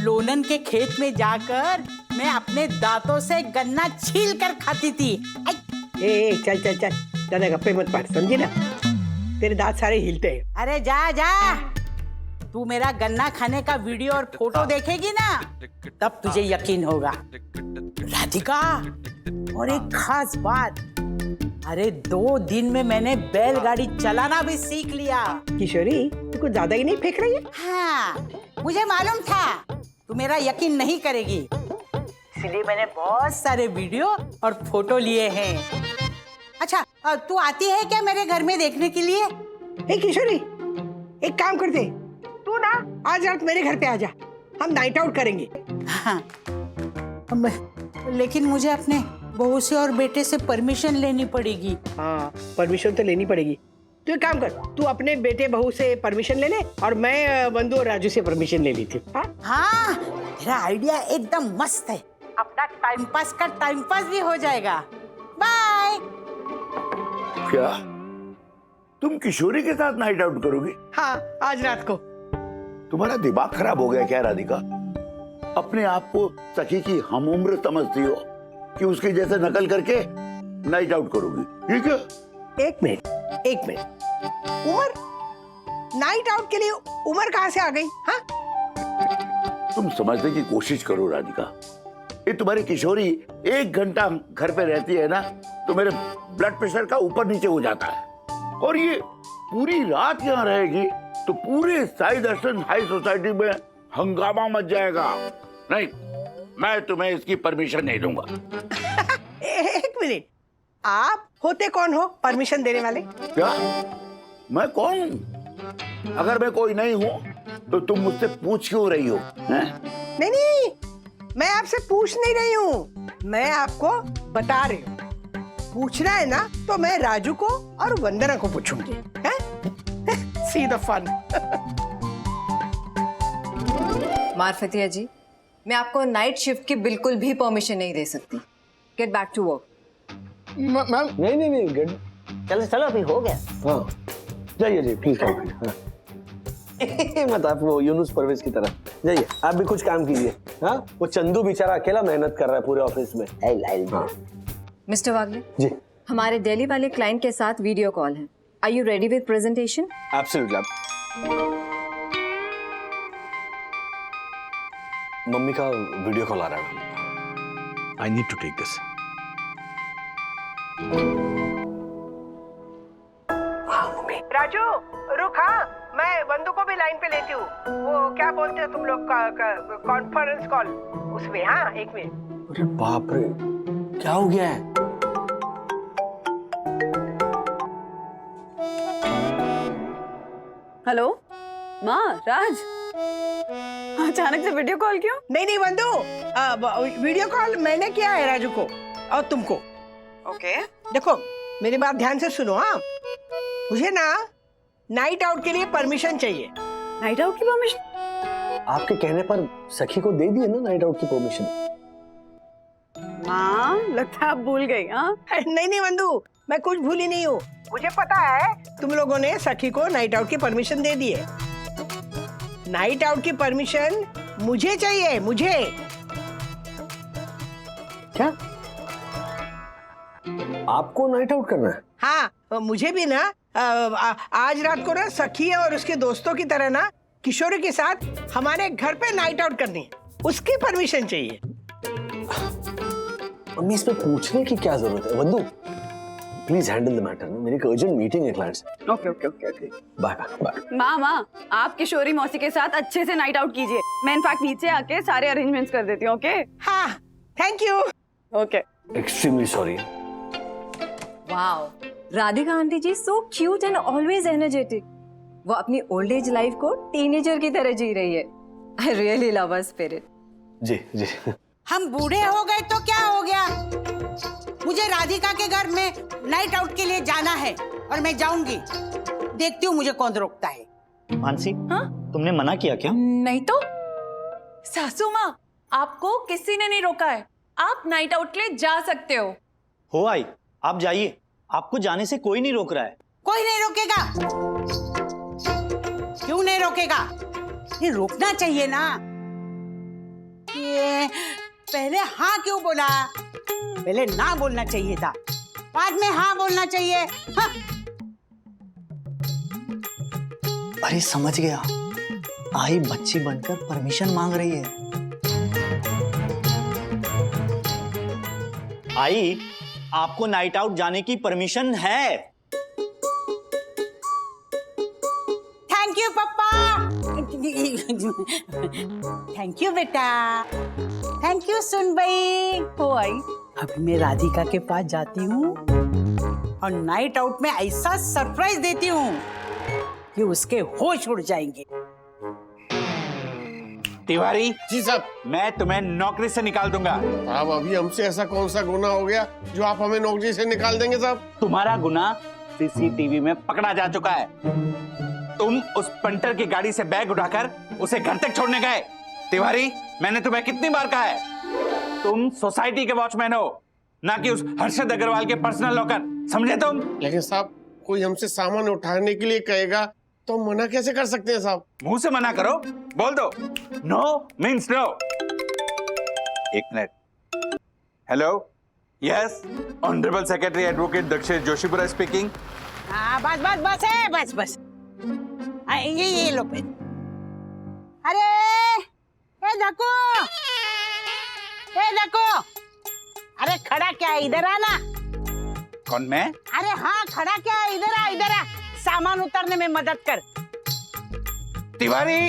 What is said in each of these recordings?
लोनन के खेत में जाकर मैं अपने दांतों से गन्ना छील कर खाती थी। ए चल चल चल, ज्यादा गप्पे मत मार, समझी ना? तेरे दांत सारे हिलते हैं। अरे जा जा, तू मेरा गन्ना खाने का वीडियो और फोटो देखेगी ना, तब तुझे यकीन होगा। राधिका, और एक खास बात, अरे 2 दिन में मैंने बैलगाड़ी चलाना भी सीख लिया। किशोरी, तू कुछ ज्यादा ही नहीं फेंक रही है? हाँ, मुझे मालूम था तू मेरा यकीन नहीं करेगी, इसलिए मैंने बहुत सारे वीडियो और फोटो लिए हैं। अच्छा, तू आती है क्या मेरे घर में देखने के लिए? ए किशोरी, एक काम करते, तू ना आज रात मेरे घर पे आ जा, हम नाइट आउट करेंगे। हाँ, लेकिन मुझे अपने बहू से और बेटे से परमिशन लेनी पड़ेगी। हाँ, परमिशन तो लेनी पड़ेगी। तू एक काम कर, तू अपने बेटे बहू से परमिशन ले ले और मैं वंदू और राजू से परमिशन ले ली थी। हाँ, तेरा आइडिया एकदम मस्त है। अपना टाइम पास का टाइम पास भी हो जाएगा। बाय। क्या तुम किशोरी के साथ नाइट आउट करोगी? हाँ, आज रात को। तुम्हारा दिमाग खराब हो गया क्या राधिका? अपने आप को सखी की हम उम्र समझती हो कि उसकी जैसे नकल करके नाइट आउट करोगी? ठीक है, एक मिनट, उमर, नाइट आउट के लिए उमर कहाँ से आ गई? हाँ, तुम समझने की कोशिश करो राधिका। ये तुम्हारी किशोरी 1 घंटा घर पे रहती है ना, तो मेरे ब्लड प्रेशर का ऊपर नीचे हो जाता है, और ये पूरी रात यहाँ रहेगी तो पूरे साई दर्शन हाई सोसाइटी में हंगामा मच जाएगा। नहीं, मैं तुम्हें इसकी परमिशन नहीं दूंगा। एक मिनट, आप होते कौन हो परमिशन देने वाले? क्या मैं कौन हूँ? अगर मैं कोई नहीं हूँ तो तुम मुझसे पूछ क्यों रही हो? नहीं नहीं, मैं आपसे पूछ नहीं रही हूँ, मैं आपको बता रही हूँ। पूछना है ना तो मैं राजू को और वंदना को पूछूंगी। See the fun. मार्फतिया जी, मैं आपको नाइट शिफ्ट की बिल्कुल भी परमिशन नहीं दे सकती। Get back to work. Ma'am, नहीं गुड, चलो चलो, अभी हो गया। हाँ जाइए जी, प्लीज हाँ। मत आप वो यूनुस परवेज की तरह जाइए, आप भी कुछ काम कीजिए। हाँ, वो चंदू बेचारा अकेला मेहनत कर रहा है पूरे ऑफिस में। हाँ। मिस्टर वागले जी, हमारे दिल्ली वाले क्लाइंट के साथ वीडियो कॉल है। Are you ready with presentation? Absolutely. Mummy का वीडियो कॉल आ रहा है। I need to take this. Raju रुक, हाँ मैं वंदू को भी लाइन पे लेती हूँ। वो क्या बोलते हो तुम लोग, कॉन्फ्रेंस कॉल उसमें। हाँ, एक मिनट। अरे बाप रे, क्या हो गया है? हेलो माँ, राज, अचानक से वीडियो कॉल क्यों? नहीं नहीं वंदू, वीडियो कॉल मैंने किया है राजू को और तुमको। ओके। देखो मेरी बात ध्यान से सुनो। हाँ, मुझे ना नाइट आउट के लिए परमिशन चाहिए। नाइट आउट की परमिशन? आपके कहने पर सखी को दे दिए ना नाइट आउट की परमिशन। माँ, लगता है आप भूल गई। हाँ, नहीं नहीं वंदू, मैं कुछ भूली नहीं हूँ। मुझे पता है तुम लोगों ने सखी को नाइट आउट की परमिशन दे दी है। नाइट आउट की परमिशन मुझे चाहिए, मुझे। क्या आपको नाइट आउट करना है? हाँ, मुझे भी ना आज रात को ना सखी और उसके दोस्तों की तरह ना किशोरी के साथ हमारे घर पे नाइट आउट करनी है, उसकी परमिशन चाहिए। मम्मी, इसमें पूछने की क्या जरूरत है? Vandu please handle the matter. मेरी एक अर्जेंट मीटिंग है clients. Okay okay okay okay, bye bye. माँ, आप किशोरी मौसी के साथ अच्छे से नाइट आउट कीजिए। मैं इनफैक्ट नीचे आके सारे अरेंजमेंट्स कर देती हूँ। ओके? हाँ, thank you. Okay. Extremely sorry. Wow, Radhika aunty ji so cute and always energetic. वो अपनी ओल्ड एज लाइफ को टीनेजर की तरह जी रही है। I really love her spirit. जी जी। हम बूढ़े हो गए तो क्या हो गया? मुझे राधिका के घर में नाइट आउट के लिए जाना है और मैं जाऊंगी। देखती हूँ मुझे कौन रोकता है। मानसी, हाँ? तुमने मना किया क्या? नहीं तो सासू माँ, आपको किसी ने नहीं रोका है। आप नाइट आउट के लिए जा सकते हो आई, आप जाइए, आपको जाने से कोई नहीं रोक रहा है। कोई नहीं रोकेगा। क्यों नहीं रोकेगा? ये रोकना चाहिए ना। ये पहले हाँ क्यों बोला? पहले ना बोलना चाहिए था, बाद में हाँ बोलना चाहिए। हाँ। अरे समझ गया, आई बच्ची बनकर परमिशन मांग रही है। आई, आपको नाइट आउट जाने की परमिशन है। थैंक यू पापा। थैंक यू बेटा। थैंक यू सुन भाई। हो आई। अभी मैं राधिका के पास जाती हूँ और नाइट आउट में ऐसा सरप्राइज देती हूँ कि उसके होश उड़ जाएंगे। तिवारी जी साहब। मैं तुम्हें नौकरी से निकाल दूंगा। साहब अभी हमसे ऐसा कौन सा गुनाह हो गया जो आप हमें नौकरी से निकाल देंगे साहब? तुम्हारा गुनाह सीसीटीवी में पकड़ा जा चुका है। तुम उस पंटर की गाड़ी से बैग उठाकर उसे घर तक छोड़ने गए। तिवारी, मैंने तुम्हें कितनी बार कहा है, तुम सोसाइटी के वॉचमैन हो, ना कि उस हर्षद अग्रवाल के पर्सनल लॉकर, समझे तुम? लेकिन साहब कोई हमसे सामान उठाने के लिए कहेगा तो हम मना कैसे कर सकते हैं साहब? मुंह से मना करो, बोल दो नो मीन्स नो। एक minute. Hello, yes, honourable secretary advocate Dakshesh Joshipura speaking. हाँ बस बस बस है, बस बस। ये लो पेन। अरे ए देखो, अरे खड़ा क्या है, इधर आना। कौन मैं? अरे हाँ खड़ा क्या है, इधर आ, सामान उतारने में मदद कर। तिवारी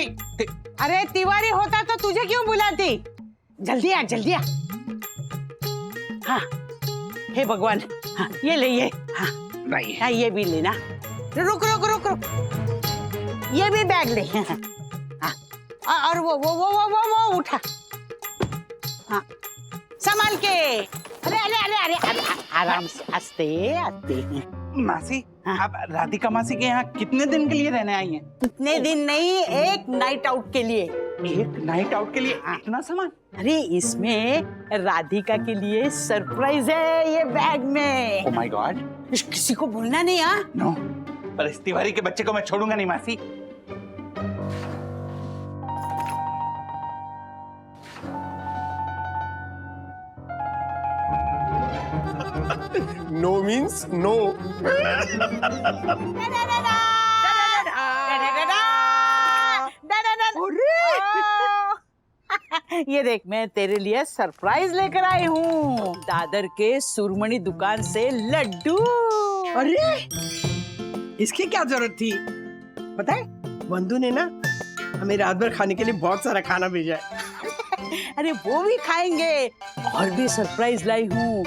अरे तिवारी होता तो तुझे क्यों बुलाती? जल्दी आ। हाँ हे भगवान, हाँ ये ले, ये हाँ नहीं हाँ ये भी लेना। रुक, ये भी बैग ले। हाँ और वो उठा। हाँ संभाल के। अरे आराम से, आस्ते। मासी, आप राधिका मासी के यहाँ कितने दिन के लिए रहने आई हैं? इतने दिन नहीं, एक नाइट आउट के लिए। एक नाइट आउट के लिए इतना सामान? अरे इसमें राधिका के लिए सरप्राइज है, ये बैग में। Oh my God. किसी को बोलना नहीं। हाँ नो, पर इस तिवारी के बच्चे को मैं छोड़ूंगा नहीं मासी। No means no. ये देख, मैं तेरे लिए सरप्राइज लेकर आई हूँ, दादर के सुरमणि दुकान से लड्डू। अरे इसकी क्या जरूरत थी? पता है बंधु ने ना हमें रात भर खाने के लिए बहुत सारा खाना भेजा है। अरे वो भी खाएंगे, और भी सरप्राइज लाई हूँ।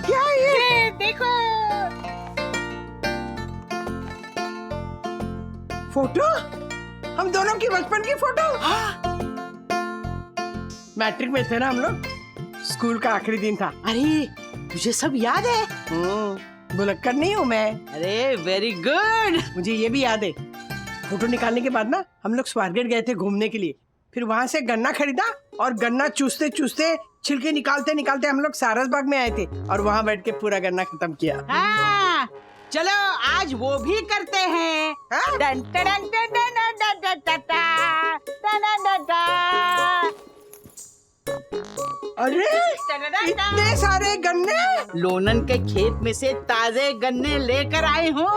क्या ये देखो, फोटो, हम दोनों की बचपन की फोटो। मैट्रिक में थे ना हम लोग, स्कूल का आखिरी दिन था। अरे तुझे सब याद है? बुलक्कड़ नहीं हूँ मैं। अरे वेरी गुड। मुझे ये भी याद है, फोटो निकालने के बाद ना हम लोग स्वारगेट गए थे घूमने के लिए। फिर वहां से गन्ना खरीदा और गन्ना चूसते चूसते छिलके निकालते निकालते हम लोग सारस बाग में आए थे और वहां बैठ के पूरा गन्ना खत्म किया। हाँ, चलो आज वो भी करते हैं। Done done done done done done done done done done. अरे इतने सारे गन्ने! लोनन के खेत में से ताजे गन्ने लेकर आई हूँ।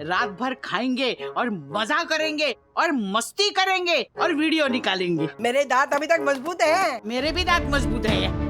रात भर खाएंगे और मजा करेंगे और मस्ती करेंगे और वीडियो निकालेंगे। मेरे दांत अभी तक मजबूत हैं। मेरे भी दांत मजबूत है।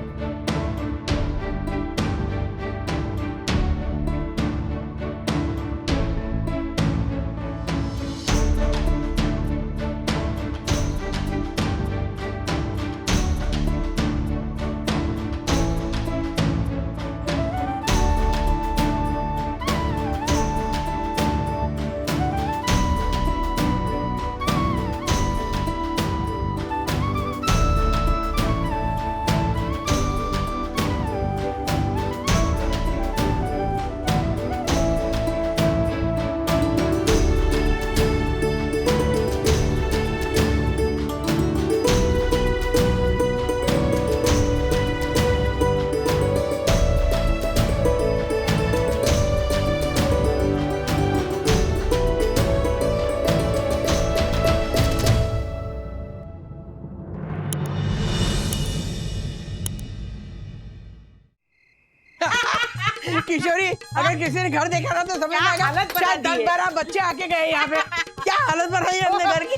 अगर किसी ने घर देखा ना तो समझ क्या आएगा हालत बना शायद दी है। 10-12 बच्चे आके गए यहाँ पे। क्या हालत बनाई है हमने घर की।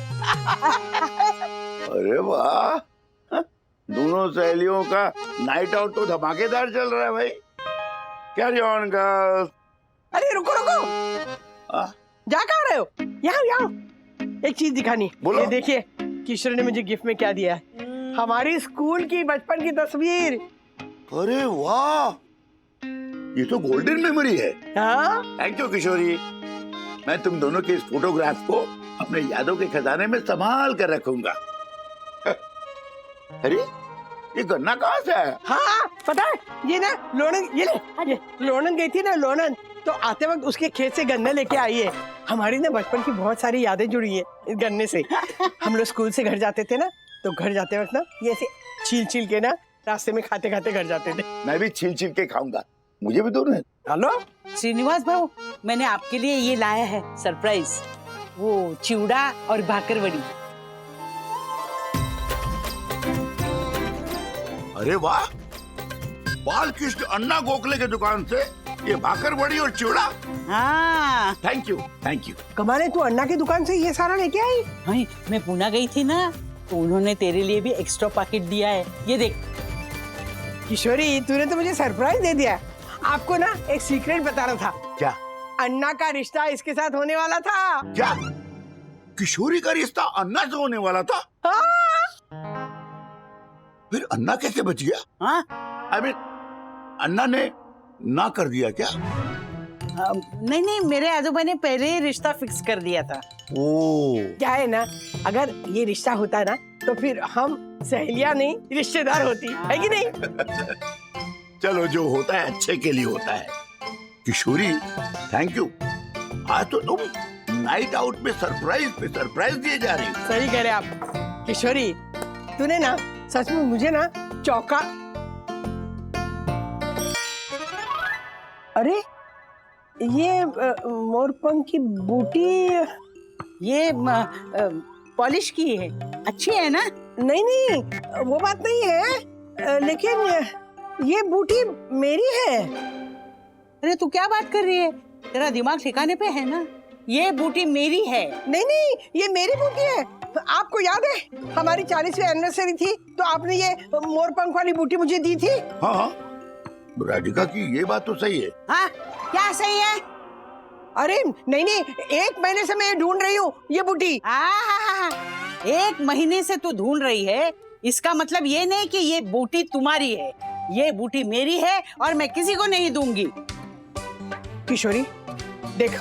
अरे वाह, हाँ, दोनों सहेलियों का नाइट आउट तो धमाकेदार चल रहा है भाई। Carry on girls. अरे रुको रुको, हाँ, जा कहाँ रहे हो? यहाँ यहाँ एक चीज दिखानी। बोलो। ये देखिए किशोर ने मुझे गिफ्ट में क्या दिया है, हमारी स्कूल की बचपन की तस्वीर। अरे वाह, ये तो गोल्डन मेमोरी है। हाँ थैंक यू किशोरी। मैं तुम दोनों के इस फोटोग्राफ को अपने यादों के खजाने में संभाल कर रखूंगा। अरे ये गन्ना कहाँ से है? हाँ पता है, ये ना लोनन, ये लोनन गई थी ना लोनन, तो आते वक्त उसके खेत से गन्ने लेके आई है। हमारी ना बचपन की बहुत सारी यादें जुड़ी है इस गन्ने से। हम लोग स्कूल से घर जाते थे ना, तो घर जाते वक्त ना ये ऐसे छील छील के ना रास्ते में खाते खाते घर जाते थे। मैं भी छील छील के खाऊंगा, मुझे भी दो ना। हेलो श्रीनिवास भाऊ, मैंने आपके लिए ये लाया है सरप्राइज, वो चिवड़ा और भाकरवड़ी। अरे वाह, बालकृष्ण अन्ना गोखले की दुकान से ये भाकर बड़ी और चिवड़ा। हाँ थैंक यू थैंक यू। कमाल है, तू अन्ना की दुकान से ये सारा लेके आई? भाई, मैं पुणे गई थी ना, तो उन्होंने तेरे लिए भी एक्स्ट्रा पैकेट दिया है, ये देख। किशोरी तूने तो मुझे सरप्राइज दे दिया। आपको ना एक सीक्रेट बताना था। क्या? अन्ना का रिश्ता इसके साथ होने वाला था। क्या किशोरी का रिश्ता अन्ना से होने वाला था? हाँ? फिर अन्ना कैसे बच गया? हाँ? I mean, अन्ना ने ना कर दिया क्या? नहीं नहीं, मेरे आजोबा ने पहले ही रिश्ता फिक्स कर दिया था। ओ, क्या है ना, अगर ये रिश्ता होता ना तो फिर हम सहेलियां नहीं रिश्तेदार होती, है कि नहीं? चलो जो होता है अच्छे के लिए होता है। किशोरी थैंक यू, आज तो तुम नाइट आउट में सरप्राइज दिए जा रही हो। सही कह रहे आप किशोरी, तूने ना सच में मुझे ना चौका। अरे ये मोरपंख की बूटी, ये पॉलिश की है, अच्छी है ना? नहीं नहीं वो बात नहीं है, लेकिन ये बूटी मेरी है। अरे तू क्या बात कर रही है, तेरा दिमाग ठिकाने पे है ना? ये बूटी मेरी है। नहीं नहीं ये मेरी बूटी है। आपको याद है हमारी 40वीं एनिवर्सरी थी तो आपने ये मोरपंख वाली बूटी मुझे दी थी। हाँ हाँ, राधिका की ये बात तो सही है। हाँ क्या सही है? अरे नहीं नहीं, 1 महीने से मैं ढूंढ रही हूँ ये बूटी। 1 महीने से तू ढूंढ रही है, इसका मतलब ये नहीं कि ये बूटी तुम्हारी है। ये बूटी मेरी है और मैं किसी को नहीं दूंगी। किशोरी देख,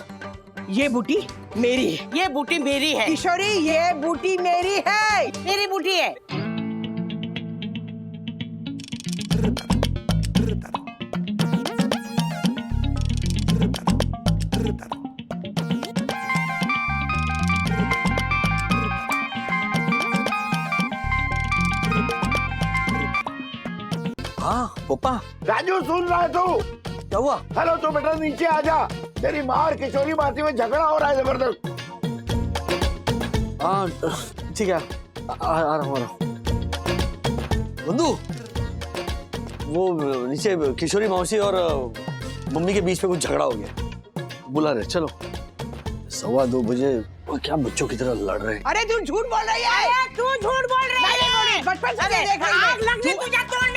ये बूटी मेरी है। ये बूटी मेरी है किशोरी, ये बूटी मेरी है। मेरी बूटी है। हाँ पापा, राजू सुन रहा है तू? क्या हुआ? हेलो तो बेटा नीचे आ जा, तेरी माँ और किशोरी मासी में झगड़ा हो रहा है जबरदस्त। हाँ ठीक है, आ रहा हूँ। बंधु, वो नीचे किशोरी मौसी और मम्मी के बीच में कुछ झगड़ा हो गया, बुला रहे। चलो 2:15 बजे, वो क्या बच्चों की तरह लड़ रहे हैं। अरे तू झूठ बोल रही है। तू झूठ बोल रही है। बचपन से मैं देख रही हूँ। आग लगने तुझे तोड़ना।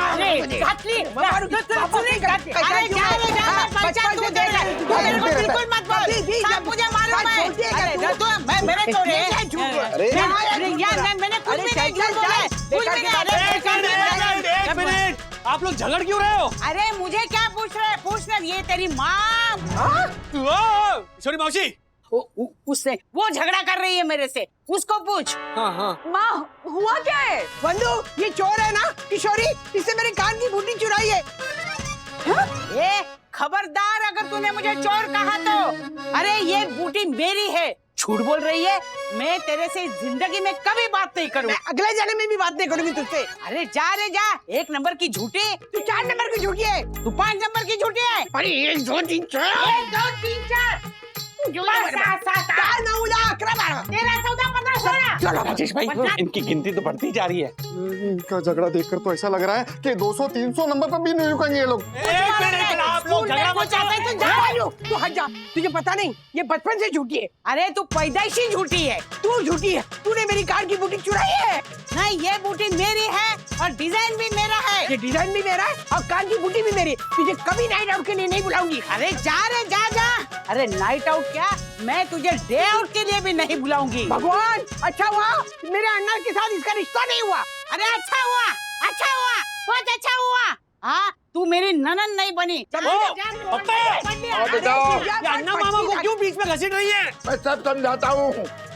अरे घातली, मारू, तो तेरे पापा सुनी से घातली। कैसा अरे क्यों जा रे जा, हाँ, मैं पंचायत बचपन तू से दे रहा है। देख तू रही मेरे को हूँ। बिल्कुल मत बोल। अभी सब मुझे मालूम है। छोड़ती है क्या अरे तू? तो मैं मेरे छोड़े। अरे यार मैंने कुछ भी नहीं झूठ बोला है। कुछ भी नहीं। आप लोग झगड़ क्यों रहे हो? अरे मुझे क्या पूछ रहे? पूछना, ये तेरी माँ। किशोरी मौसी, उससे वो झगड़ा कर रही है मेरे से, उसको पूछ। हाँ हाँ, माँ हुआ क्या है? बंधु, ये चोर है ना किशोरी, इसने मेरे कान की बूटी चुराई है। ये खबरदार, अगर तूने मुझे चोर कहा तो। अरे ये बूटी मेरी है, झूठ बोल रही है। मैं तेरे से जिंदगी में कभी बात नहीं करूँ। मैं अगले जाने में भी बात नहीं करूंगी तुझसे। अरे जा रे जा, 1 नंबर की झूठी। तू 4 नंबर की झूठी है। तू 5 नंबर की झूठी है। अरे 1 2 3 4 1 2 3 4 5 7 8 9 10 11 12 13 14 15 16। चलो राजेश भाई, इनकी गिनती तो बढ़ती जा रही है। इनका झगड़ा देखकर तो ऐसा लग रहा है कि 200-300 नंबर पर भी नहीं रुकेंगे ये लोग। एक मिनट, आप लोग झगड़ा मत तू हट जा, तुझे पता नहीं ये बचपन से झूठी है। अरे तू पैदाइशी झूठी है। तू झूठी है, तूने मेरी कार की बूटी चुराई है। नहीं, ये बूटी मेरी है और डिजाइन भी मेरा है। ये डिजाइन भी मेरा है और कार की बूटी भी मेरी। तुझे कभी नाइट आउट के लिए नहीं बुलाऊंगी। अरे जा रे जा जा। अरे नाइट आउट क्या, मैं तुझे डे आउट के लिए भी नहीं बुलाऊंगी। भगवान, अच्छा हुआ मेरे अण्णा के साथ इसका रिश्ता नहीं हुआ। अरे अच्छा हुआ, अच्छा हुआ, बहुत अच्छा हुआ। हाँ, तू मेरी ननद नहीं बनी। अन्ना मामा को क्यों बीच में घसीट रही है? मैं सब समझाता हूँ,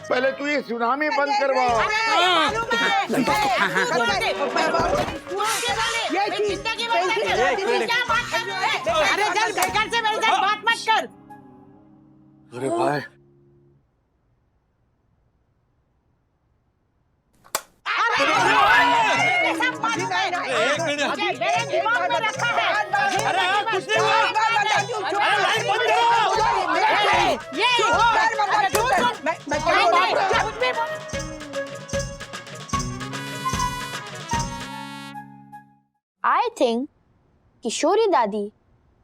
पहले तू ये सुनामी बंद करवा। अरे चल घर से मेरे साथ बात मत कर। अरे भाई, एक मिनट, मेरे दिमाग में रखा है। अरे कुछ नहीं हुआ। अरे लाइट बंद करो। आई थिंक किशोरी दादी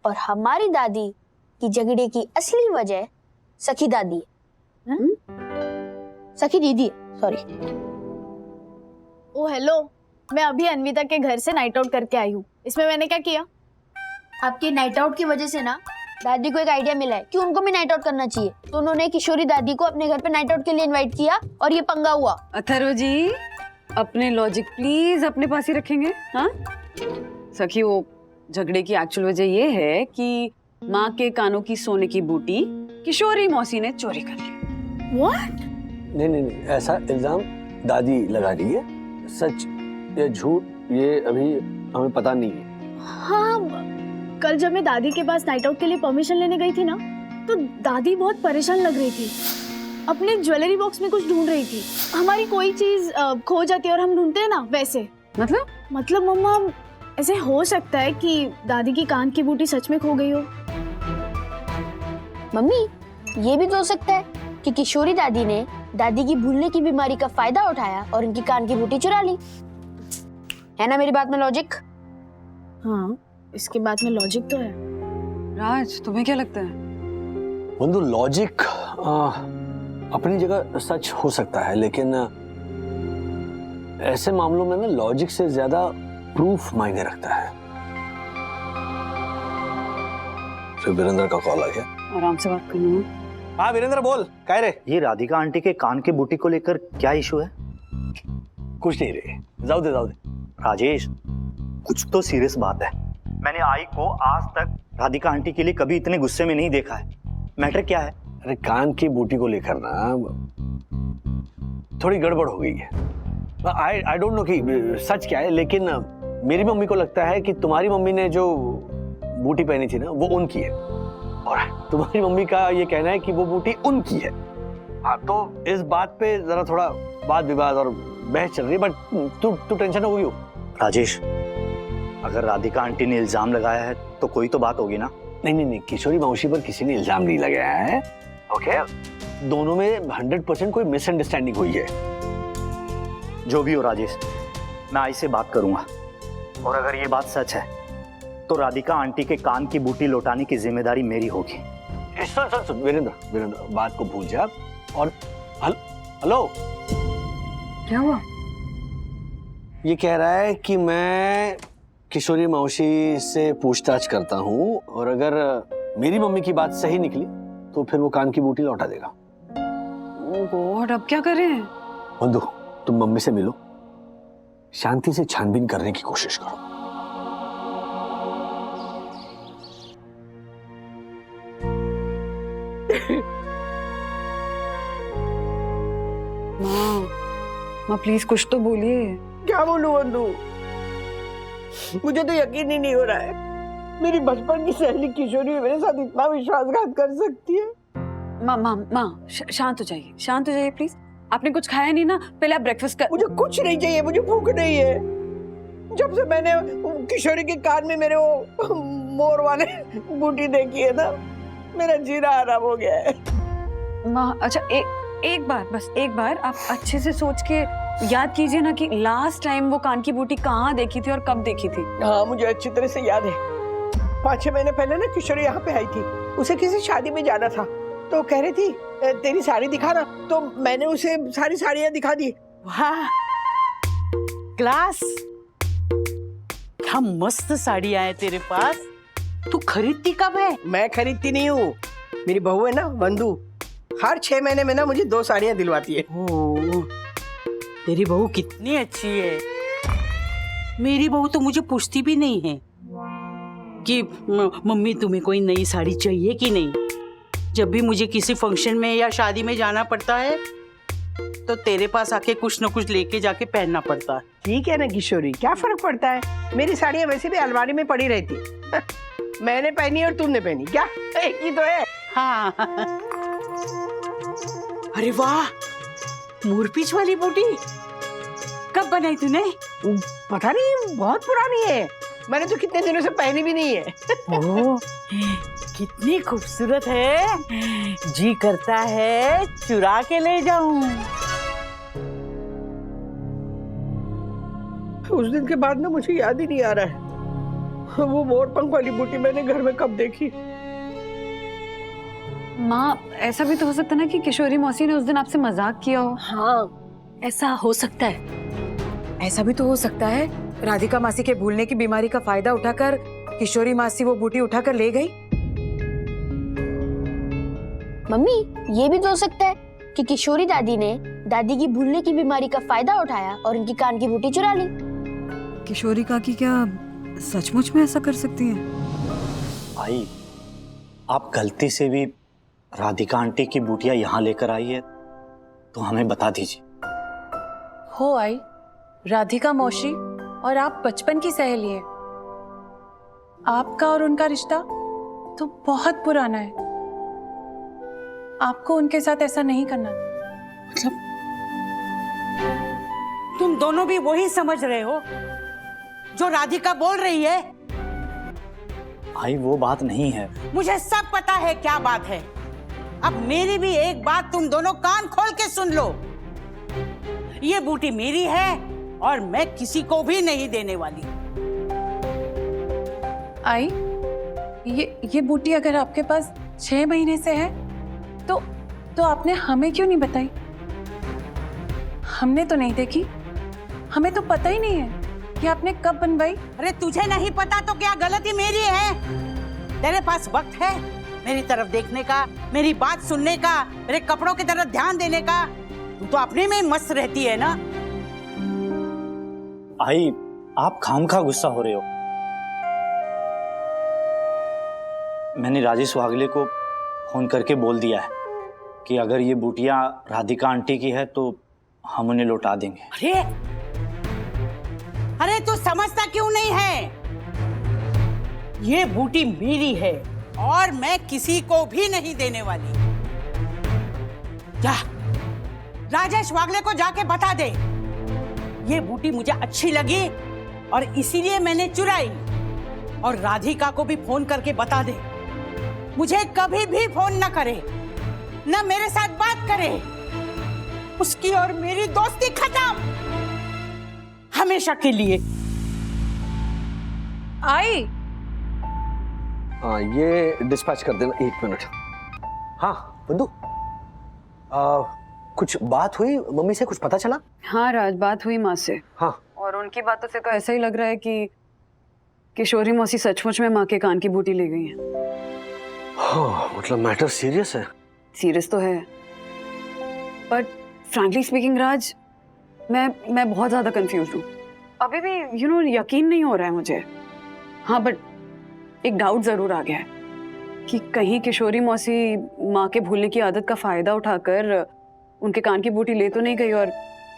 और हमारी दादी की झगड़े की असली वजह सखी दादी है। सखी दीदी, सॉरी। ओ हेलो, मैं अभी अन्विता के घर से नाइट आउट करके आई हूँ। इसमें मैंने क्या किया? आपके नाइट आउट की वजह से ना दादी को एक आइडिया मिला है कि उनको भी नाइट आउट करना चाहिए, तो उन्होंने किशोरी दादी को अपने घर पे नाइट आउट के लिए इनवाइट किया और ये पंगा हुआ। अथर्व जी, अपने लॉजिक प्लीज अपने पास ही रखेंगे। हाँ सखी, वो झगड़े की एक्चुअल वजह ये है कि माँ के कानों की सोने की बूटी किशोरी मौसी ने चोरी कर ली। व्हाट? नहीं, ऐसा इल्जाम दादी लगा रही है। सच या झूठ ये अभी हमें पता नहीं है। हाँ, कल जब मैं दादी के पास नाइट आउट के लिए परमिशन लेने गई थी ना, तो दादी बहुत परेशान लग रही थी। अपने ज्वेलरी बॉक्स में कुछ ढूंढ रही थी। हमारी कोई चीज खो जाती है और हम ढूंढते हैं ना, वैसे। मतलब मम्मा, ऐसे हो सकता है कि दादी की कान की बूटी सच में खो गई हो। मम्मी, ये भी तो हो सकता है कि किशोरी दादी ने दादी की भूलने की बीमारी का फायदा उठाया और उनकी कान की बूटी चुरा ली। है ना मेरी बात में लॉजिक? हाँ, इसकी बात में लॉजिक तो है। राज, तुम्हें क्या लगता है? बंधु, लॉजिक अपनी जगह सच हो सकता है, लेकिन ऐसे मामलों में ना लॉजिक से ज्यादा प्रूफ मायने रखता है। फिर वीरेंद्र का कॉल आ गया। आराम से बात करना। हाँ वीरेंद्र, बोल। कह रहे ये राधिका आंटी के कान की बूटी को लेकर क्या इशू है? कुछ नहीं रे, जाओ दे। राजेश, कुछ तो सीरियस बात है। मैंने आई को आज तक राधिका आंटी के लिए कभी इतने गुस्से में नहीं देखा है। मैटर क्या है? अरे कान की बूटी को लेकर ना थोड़ी गड़बड़ हो गई है। आई डोंट नो कि सच क्या है, लेकिन मेरी मम्मी को लगता है कि तुम्हारी मम्मी ने जो बूटी पहनी थी ना, वो उनकी है, और तुम्हारी मम्मी का ये कहना है कि वो बूटी उनकी है। हाँ, तो इस बात पे जरा थोड़ा वाद विवाद और बहस चल रही है, बट तू टेंशन हो गई हो। राजेश, अगर राधिका आंटी ने इल्जाम लगाया है तो कोई तो बात होगी ना? नहीं, किशोरी मौसी पर किसी ने इल्जाम नहीं लगाया है। ओके, दोनों में 100% कोई मिसअंडरस्टैंडिंग हुई है। जो भी हो राजेश, मैं आई से बात करूंगा, और अगर ये बात सच है तो राधिका आंटी के कान की बूटी लौटाने की जिम्मेदारी मेरी होगी। सुन वीरेंद्र, बात को भूल जा। और हेलो, क्या हुआ? ये कह रहा है कि मैं किशोरी मौसी से पूछताछ करता हूँ, और अगर मेरी मम्मी की बात सही निकली तो फिर वो कान की बूटी लौटा देगा। ओह गॉड, अब क्या करें? बंधु, तुम मम्मी से मिलो, शांति से छानबीन करने की कोशिश करो। माँ प्लीज कुछ तो बोलिए। क्या बोलूं बंधु, मुझे तो यकीन ही नहीं हो रहा है मेरी बचपन की सहेली किशोरी मेरे साथ इतना विश्वासघात कर सकती है। माँ शांत हो जाइए प्लीज। आपने कुछ खाया नहीं ना? पहले आप ब्रेकफास्ट कर। मुझे कुछ नहीं चाहिए, मुझे भूख नहीं है। जब से मैंने किशोरी के कान में मेरे वो मोर वाले बूटी देखी है ना, मेरा जीना आराम हो गया है। माँ, अच्छा एक बार आप अच्छे से सोच के याद कीजिए ना कि लास्ट टाइम वो कान की बूटी कहाँ देखी थी और कब देखी थी। हाँ, मुझे अच्छी तरह से याद है। 5-6 महीने पहले ना किशोरी यहाँ पे आई थी। उसे किसी शादी में जाना था, तो कह रही थी तेरी साड़ी दिखा ना, तो मैंने उसे सारी साड़ियाँ दिखा दी। वाह क्लास, क्या मस्त साड़ियाँ हैं तेरे पास। तू खरीदती कब है? मैं खरीदती नहीं हूँ, मेरी बहू है ना वंदू, हर 6 महीने में ना मुझे 2 साड़ियाँ दिलवाती है। ओ, तेरी बहू कितनी अच्छी है। मेरी बहू तो मुझे पूछती भी नहीं है कि मम्मी तुम्हें कोई नई साड़ी चाहिए कि नहीं। जब भी मुझे किसी फंक्शन में या शादी में जाना पड़ता है तो तेरे पास आके कुछ न कुछ लेके जाके पहनना पड़ता है। ठीक है ना किशोरी, क्या फर्क पड़ता है, मेरी साड़ियाँ वैसे भी अलमारी में पड़ी रहती। मैंने पहनी और तुमने पहनी, क्या एक ही तो है। हाँ। अरे वाह, मोरपीच वाली बूटी कब बनाई तूने? पता नहीं, बहुत पुरानी है, मैंने तो कितने दिनों से पहनी भी नहीं है। ओह, कितनी खूबसूरत है, जी करता है चुरा के ले जाऊं। उस दिन के बाद ना मुझे याद ही नहीं आ रहा है वो मोरपंख वाली बूटी मैंने घर में कब देखी। माँ, ऐसा भी तो हो सकता है ना कि किशोरी मौसी ने उस दिन आपसे मजाक किया हो। हाँ, ऐसा हो सकता है। ऐसा भी तो हो सकता है राधिका मासी के भूलने की बीमारी का फायदा उठाकर किशोरी मासी वो बूटी उठाकर ले गई। मम्मी, ये भी तो हो सकता है कि किशोरी दादी ने दादी की भूलने की बीमारी का फायदा उठाया और उनकी कान की बूटी चुरा ली। किशोरी काकी क्या सचमुच में ऐसा कर सकती हैं? भाई, आप गलती से भी राधिका आंटी की बूटियां यहाँ लेकर आई है तो हमें बता दीजिए। हो आई, राधिका मौसी और आप बचपन की सहेली है। आपका और उनका रिश्ता तो बहुत पुराना है। आपको उनके साथ ऐसा नहीं करना। मतलब तुम दोनों भी वही समझ रहे हो जो राधिका बोल रही है? भाई, वो बात नहीं है। मुझे सब पता है क्या बात है। अब मेरी भी एक बात तुम दोनों कान खोल के सुन लो। ये बूटी मेरी है और मैं किसी को भी नहीं देने वाली। आई, ये बूटी अगर आपके पास 6 महीने से है तो आपने हमें क्यों नहीं बताई? हमने तो नहीं देखी, हमें तो पता ही नहीं है कि आपने कब बनवाई। अरे तुझे नहीं पता तो क्या गलती मेरी है? तेरे पास वक्त है मेरी तरफ देखने का, मेरी बात सुनने का, मेरे कपड़ों की तरफ ध्यान देने का? तू तो अपने में मस्त रहती है ना। आई, आप खामखा गुस्सा हो रहे हो। मैंने राजेश वागले को फोन करके बोल दिया है कि अगर ये बूटियां राधिका आंटी की है तो हम उन्हें लौटा देंगे। अरे तू समझता क्यों नहीं है? ये बूटी मेरी है और मैं किसी को भी नहीं देने वाली। जा, राजेश वागले को जाके बता दे ये बूटी मुझे अच्छी लगी और इसीलिए मैंने चुराई। और राधिका को भी फोन करके बता दे मुझे कभी भी फोन न करे, न मेरे साथ बात करे। उसकी और मेरी दोस्ती खत्म हमेशा के लिए। आई, हाँ, ये डिस्पैच कर देना 1 मिनट। हाँ बंधु, कुछ बात हुई मम्मी से, कुछ पता चला? हाँ राज, बात हुई माँ से। हाँ, और उनकी बातों से तो ऐसा ही लग रहा है कि किशोरी मौसी सचमुच में माँ के कान की बूटी ले गई है। हाँ, मतलब मैटर सीरियस है। सीरियस तो है, बट फ्रैंकली स्पीकिंग राज, मैं बहुत ज्यादा कंफ्यूज हूँ। अभी भी यकीन नहीं हो रहा है मुझे। हाँ, बट एक डाउट जरूर आ गया है कि कहीं किशोरी मौसी माँ के भूलने की आदत का फायदा उठाकर उनके कान की बूटी ले तो नहीं गई, और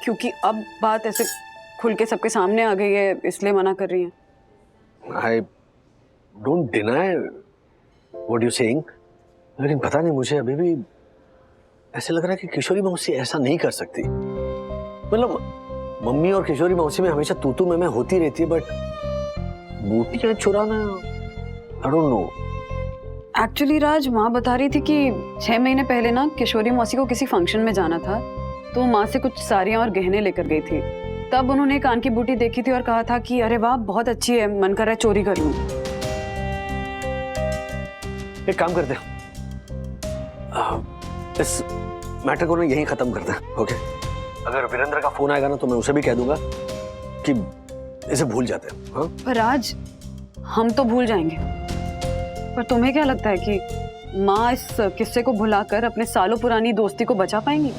क्योंकि अब बात ऐसे खुल के सबके सामने आ गई है इसलिए मना कर रही है। I don't deny what you saying, लेकिन पता नहीं, मुझे अभी भी ऐसे लग रहा है कि किशोरी मौसी ऐसा नहीं कर सकती। मतलब मम्मी और किशोरी मौसी में हमेशा तू मैं होती रहती है, बट बूटियां चुराना, आई डोंट नो। एक्चुअली राज, माँ बता रही थी कि 6 महीने पहले ना किशोरी मौसी को किसी फंक्शन में जाना था, तो माँ से कुछ साड़ियाँ और गहने लेकर गई थी। तब उन्होंने कान की बूटी देखी थी और कहा था कि अरे वाह बहुत अच्छी है, मन कर रहा है चोरी कर लूं। एक काम करते हैं, इस मैटर को ना यहीं खत्म करते हैं, ओके? अगर वीरेंद्र का फोन आएगा ना तो मैं उसे भी कह दूंगा कि इसे भूल जाते हैं। हाँ? पर राज, हम तो भूल जाएंगे, पर तुम्हें क्या लगता है कि माँ इस किस्से को भुलाकर अपने सालों पुरानी दोस्ती को बचा पाएंगी?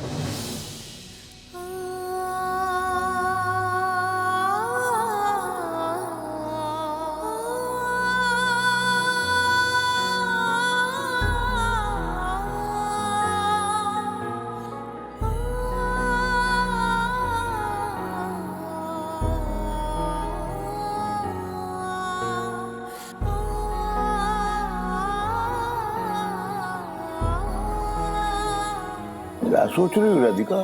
क्या सोच रही हो राधिका?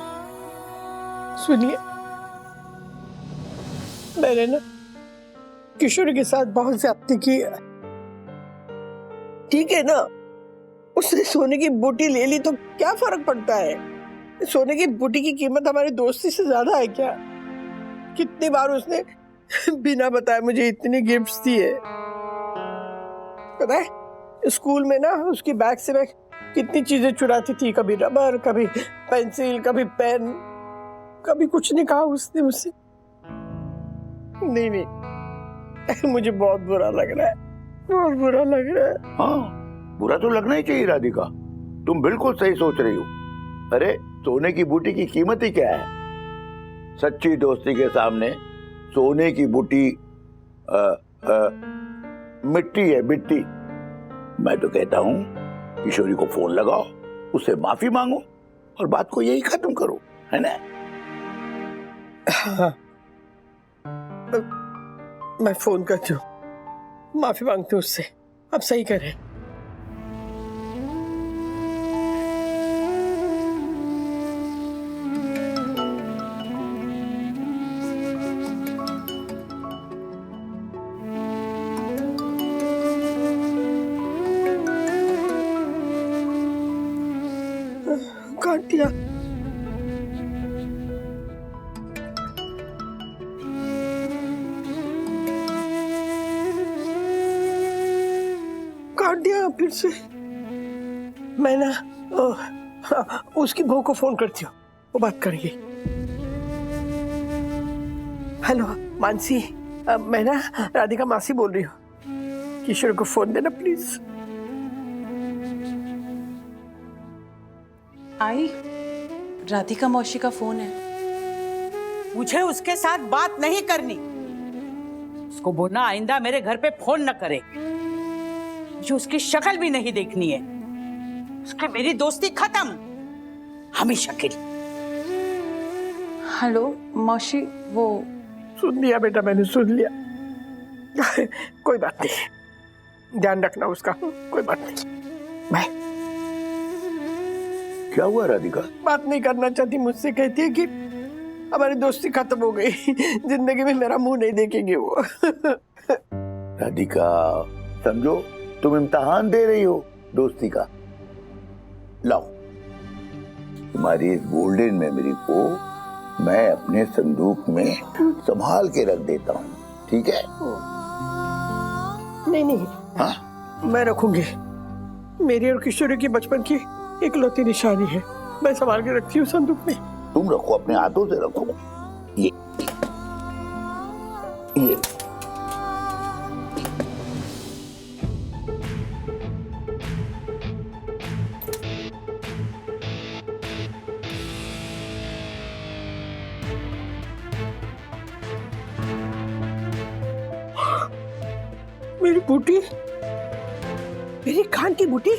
सुनिए, मैंने ना किशोरी के साथ बहुत ज्यादती की है। ठीक है ना, उसने सोने की बूटी ले ली तो क्या फर्क पड़ता है? सोने की बूटी की कीमत हमारी दोस्ती से ज्यादा है क्या? कितनी बार उसने बिना बताए मुझे इतनी गिफ्ट्स दी है। पता है, स्कूल में ना उसकी बैग से मैं कितनी चीजें चुराती थी, कभी रबर, कभी पेंसिल, कभी पेन, कभी कुछ नहीं कहा उसने मुझसे। नहीं नहीं, मुझे बहुत बुरा लग रहा है, बहुत बुरा लग रहा है। हाँ, बुरा तो लगना ही चाहिए राधिका, तुम बिल्कुल सही सोच रही हो। अरे सोने की बूटी की कीमत ही क्या है? सच्ची दोस्ती के सामने सोने की बूटी मिट्टी है, मिट्टी। मैं तो कहता हूँ किशोरी को फोन लगाओ, उससे माफी मांगो और बात को यही खत्म करो, है ना? हाँ, मैं फोन करती हूँ, माफी मांगती हूँ उससे। अब सही करें। काट दिया। काट दिया फिर से। मैं ना उसकी बहू को फोन करती हूँ, वो बात करेगी। हेलो मानसी, मैं ना राधिका मासी बोल रही हूँ। किशोर को फोन देना प्लीज। आई, राधिका मौसी का फोन है। मुझे उसके साथ बात नहीं करनी। उसको बोलना आइंदा मेरे घर पे फोन न करे। मुझे उसकी शक्ल भी नहीं देखनी है। उसकी मेरी दोस्ती खत्म, हमेशा के लिए। हेलो मौसी, वो सुन लिया बेटा, मैंने सुन लिया। कोई बात नहीं, ध्यान रखना उसका। कोई बात नहीं। बाय। क्या हुआ राधिका? बात नहीं करना चाहती, मुझसे कहती है कि हमारी दोस्ती खत्म हो गई, जिंदगी में मेरा मुंह नहीं देखेंगे वो। राधिका समझो, तुम इम्तिहान दे रही हो दोस्ती का। लाओ तुम्हारी इस गोल्डन मेमोरी को मैं अपने संदूक में संभाल के रख देता हूँ, ठीक है? नहीं नहीं, हाँ? मैं रखूंगी। मेरी और किशोरी की बचपन की इकलौती निशानी है, मैं संभाल के रखती हूँ संदूक में। तुम रखो, अपने हाथों से रखो। ये मेरी बूटी, मेरी कान की बूटी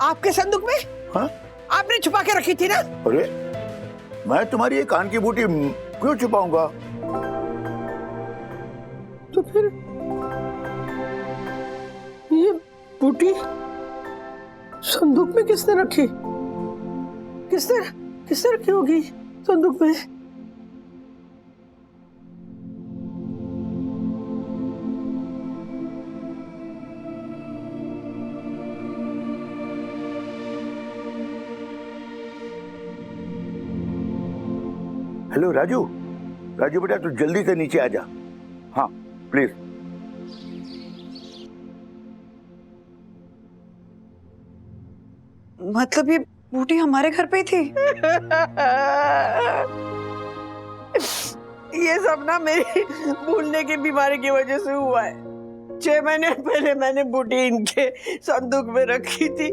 आपके संदूक में? हाँ? आपने छुपा के रखी थी ना? अरे मैं तुम्हारी ये कान की बूटी क्यों छुपाऊंगा? तो फिर ये बूटी संदूक में किसने रखी? किसने रखी होगी संदूक में? हेलो राजू, राजू बेटा तू जल्दी से नीचे आ जा। हाँ प्लीज। मतलब ये बूटी हमारे घर पे ही थी? ये सब ना मेरी भूलने की बीमारी की वजह से हुआ है। 6 महीने पहले मैंने बूटी इनके संदूक में रखी थी।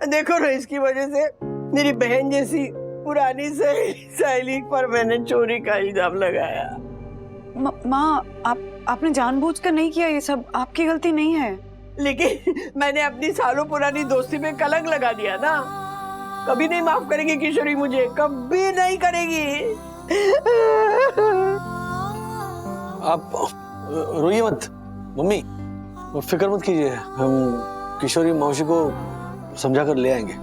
देखो ना, इसकी वजह से मेरी बहन जैसी पुरानी सहेली पर मैंने चोरी का इल्जाम लगाया। माँ, आपने जानबूझकर नहीं किया, ये सब आपकी गलती नहीं है। लेकिन मैंने अपनी सालों पुरानी दोस्ती में कलंक लगा दिया ना। कभी नहीं माफ करेगी किशोरी मुझे, कभी नहीं करेगी। आप रोइए मत मम्मी, फिक्र मत कीजिए, हम किशोरी मौसी को समझा कर ले आएंगे।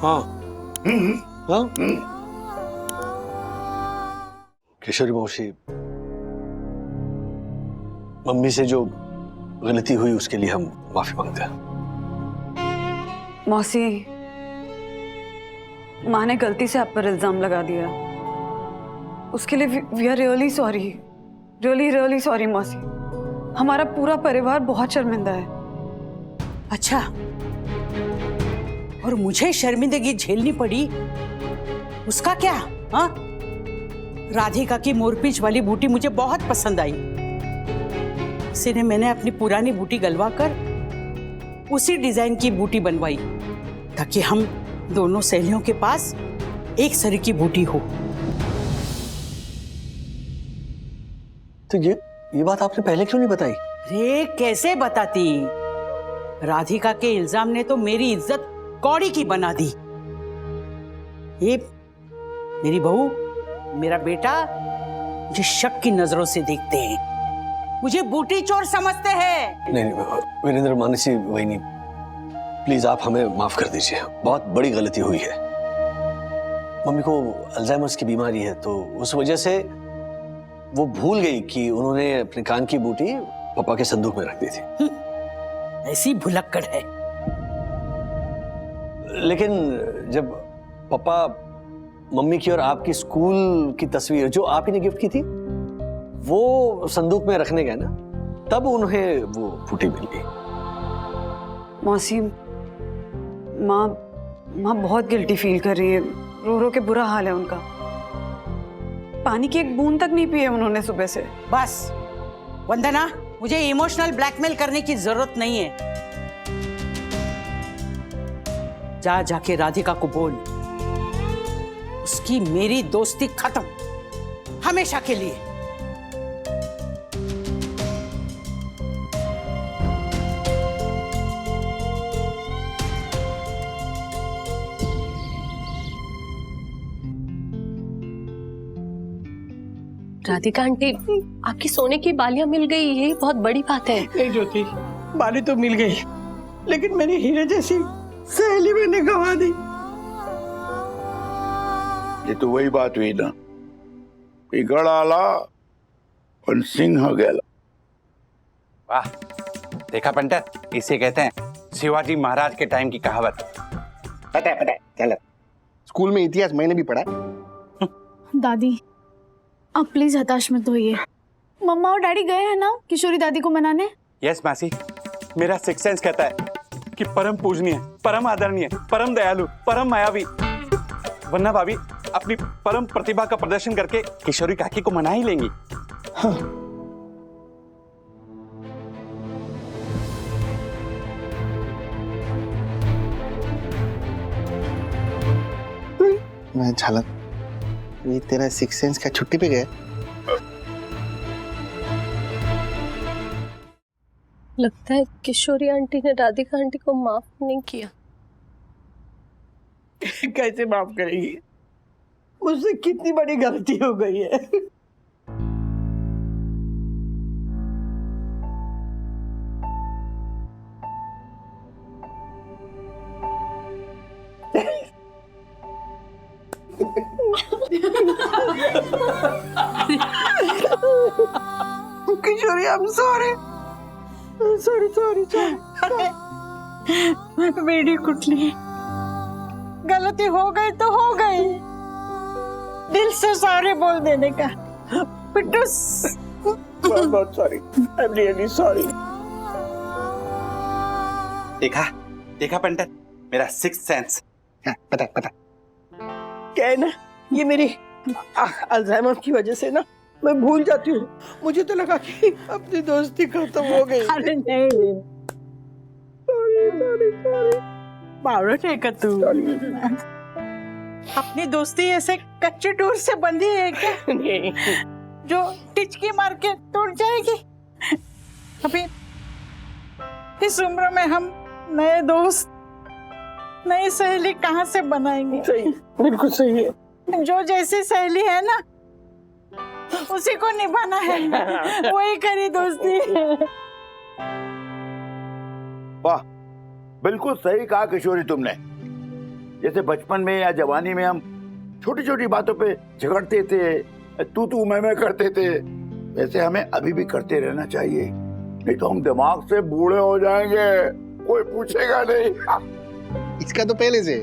हाँ हाँ किशोरी मौसी, मम्मी से जो गलती हुई उसके लिए हम माफी मांगते हैं। मौसी, माँ ने गलती से आप पर इल्जाम लगा दिया, उसके लिए we are really sorry, really sorry मौसी। हमारा पूरा परिवार बहुत शर्मिंदा है। अच्छा, और मुझे शर्मिंदगी झेलनी पड़ी, उसका क्या? हाँ, राधिका की मोरपींछ वाली बूटी मुझे बहुत पसंद आई, इसीलिए मैंने अपनी पुरानी बूटी गलवा कर उसी डिजाइन की बूटी बनवाई, ताकि हम दोनों सहेलियों के पास एक सरी की बूटी हो। तो ये बात आपने पहले क्यों नहीं बताई? रे कैसे बताती? राधिका के इल्जाम ने तो मेरी इज्जत कौड़ी की बना दी। ये मेरी बहू, मेरा बेटा मुझे शक की नजरों से देखते हैं, मुझे बूटी चोर समझते हैं। नहीं वीरेंद्र, मानसी वही, प्लीज आप हमें माफ कर दीजिए, बहुत बड़ी गलती हुई है। मम्मी को अल्जाइमर्स की बीमारी है, तो उस वजह से वो भूल गई कि उन्होंने अपने कान की बूटी पापा के संदूक में रख दी थी। ऐसी भुलक्कड़ है। लेकिन जब पापा मम्मी की और आपकी स्कूल की तस्वीर जो आप ही ने गिफ्ट की थी वो संदूक में रखने गए ना, तब उन्हें वो बूटी मिल गई। मौसी, माँ बहुत गिल्टी फील कर रही है, रो रो के बुरा हाल है उनका। पानी की एक बूंद तक नहीं पी है उन्होंने सुबह से। बस वंदना, मुझे इमोशनल ब्लैकमेल करने की जरूरत नहीं है। जाके राधिका को बोल, उसकी मेरी दोस्ती खत्म, हमेशा के लिए। राधिका आंटी, आपकी सोने की बालियां मिल गई, यही बहुत बड़ी बात है। नहीं ज्योति, बाली तो मिल गई, लेकिन मेरी हीरे जैसी सहेली मैंने गंवा दी। ये तो वही बात हुई ना, गढ़ आला और सिंह गेला। वाह, देखा पंटर, इसे कहते हैं शिवाजी महाराज के टाइम की कहावत। पता है चल, स्कूल में इतिहास मैंने भी पढ़ा। दादी, आप प्लीज हताश मत होइए। मम्मा और डैडी गए हैं ना किशोरी दादी को मनाने? यस मासी, मेरा सिक्स सेंस कहता है कि परम पूजनीय, परम आदरणीय, परम दयालु, परम मायावी वरना भाभी अपनी परम प्रतिभा का प्रदर्शन करके किशोरी काकी को मना ही लेंगी। हाँ। मैं झलक, ये तेरा सिक्स सेंस का छुट्टी पे गया? लगता है किशोरी आंटी ने राधिका आंटी को माफ नहीं किया। कैसे माफ करेगी? मुझसे कितनी बड़ी गलती हो गई है। किशोरी, आई एम सॉरी, सॉरी। मेरी कुटली, गलती हो गई तो हो गई, दिल से सॉरी बोल देने का। बहुत sorry, I am really sorry. देखा पंटर, मेरा सिक्स सेंस। पता पता। क्या है ना, ये मेरी अल्जाइमर की वजह से ना मैं भूल जाती हूँ। मुझे तो लगा कि अपनी दोस्ती खत्म हो गई। अरे नहीं, बावड़ट है का तू। अपनी दोस्ती ऐसे कच्चे डोर से बंधी है क्या? नहीं। जो टिचकी मार के टूट जाएगी। अभी इस उम्र में हम नए दोस्त, नई सहेली कहाँ से बनाएंगे? सही, बिल्कुल सही है। जो जैसी सहेली है ना, उसी को निभाना है। वही करी दोस्ती। वाह, बिल्कुल सही कहा किशोरी तुमने। जैसे बचपन में या जवानी में हम छोटी छोटी बातों पे झगड़ते थे, तू मैं करते थे, वैसे हमें अभी भी करते रहना चाहिए, नहीं तो हम दिमाग से बूढ़े हो जाएंगे, कोई पूछेगा नहीं। इसका तो पहले से।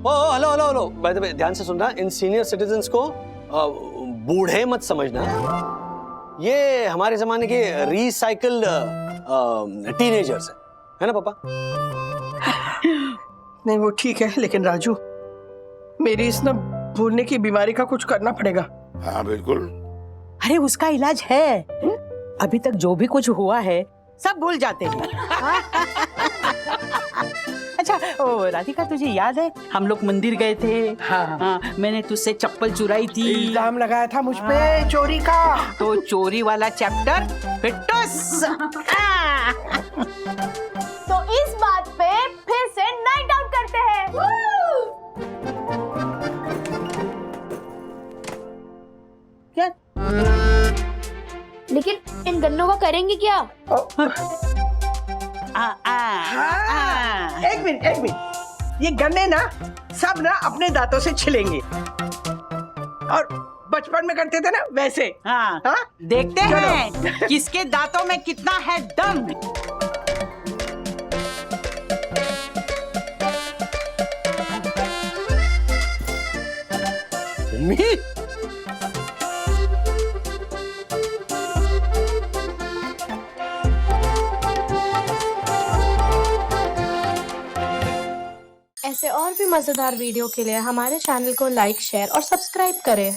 Oh hello hello hello, by the way ध्यान से सुनना, इन सीनियर सिटीजन्स को बूढ़े मत समझना। ये हमारे जमाने के रिसाइकल्ड टीनेजर्स है ना पापा? नहीं वो ठीक है, लेकिन राजू मेरी इस ना भूलने की बीमारी का कुछ करना पड़ेगा। हाँ बिल्कुल। अरे उसका इलाज है। अभी तक जो भी कुछ हुआ है सब भूल जाते हैं। अच्छा ओ राधिका, तुझे याद है हम लोग मंदिर गए थे? हाँ, मैंने तुझसे चप्पल चुराई थी। इल्जाम लगाया था मुझ पे चोरी का। तो चोरी वाला चैप्टर फिटस। तो इस बात पे फिर से नाइट आउट करते हैं। क्या? लेकिन इन गन्नों का करेंगे क्या? एक मिनट, ये गन्ने ना सब ना अपने दांतों से छिलेंगे और बचपन में करते थे ना वैसे। हाँ, हाँ? देखते हैं किसके दांतों में कितना है दम। मम्मी, ऐसे और भी मजेदार वीडियो के लिए हमारे चैनल को लाइक, शेयर और सब्सक्राइब करें।